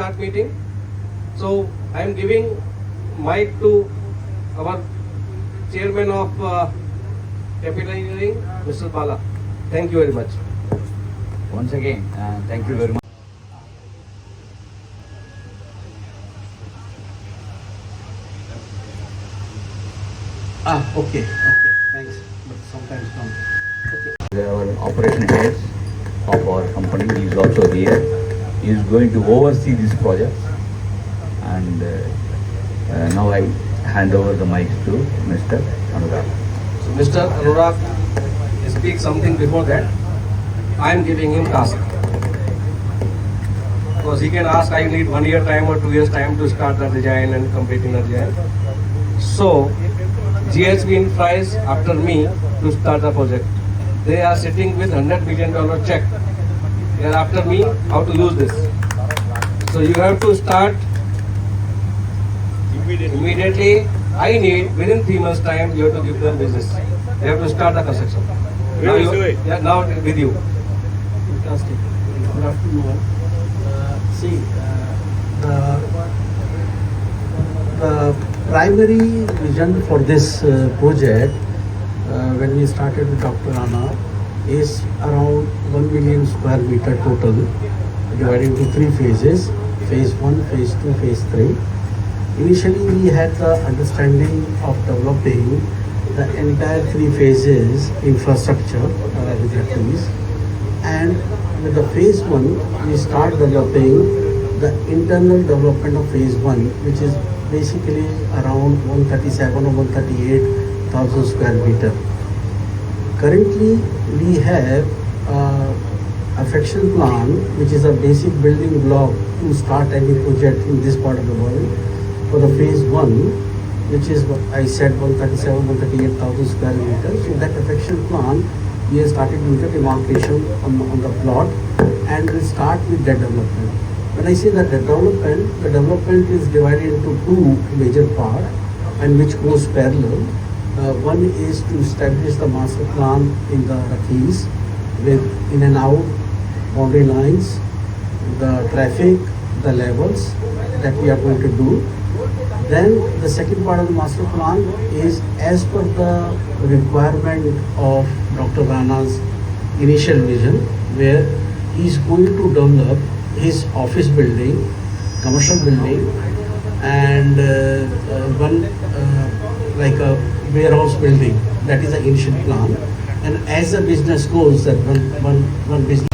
start meeting. So I am giving mic to our chairman of Capital Engineering, Mr. Bala. Thank you very much. Once again, thank you very much. Okay, thanks. But sometimes come. Our operation head of our company is also here. He is going to oversee this project. And now I hand over the mic to Mr. Anurag. So Mr. Anurag speak something before that. I am giving him task. Because he can ask, I need 1 year time or 2 years time to start the design and completing the design. So GHB Infra is after me to start the project. They are sitting with $100 million check. They are after me how to use this. So you have to start immediately. I need within 3 months time you have to give them business. You have to start the construction. Now with you. Fantastic. Good afternoon. See, the primary vision for this project, when we started with Dr. Rana, is around 1 million square meter total, divided into 3 phases: phase 1, phase 2, phase 3. Initially, we had the understanding of developing the entire 3 phases infrastructure with the trees, and with the phase 1, we start developing the internal development of phase 1, which is basically around 137 or 138,000 square meter. Currently, we have affection plan, which is a basic building block to start any project in this part of the world. For the phase 1, which is what I said, 137, 138,000 square meters. So that affection plan, we have started with the demarcation on the plot, and we start with that development. When I say that the development is divided into 2 major parts, and which goes parallel. One is to establish the master plan in the RAKEZ with in and out boundary lines, the traffic, the levels that we are going to do. Then the second part of the master plan is as per the requirement of Dr. Rana's initial vision, where he is going to develop his office building, commercial building, and one like a warehouse building. That is the initial plan. And as the business goes, that one business.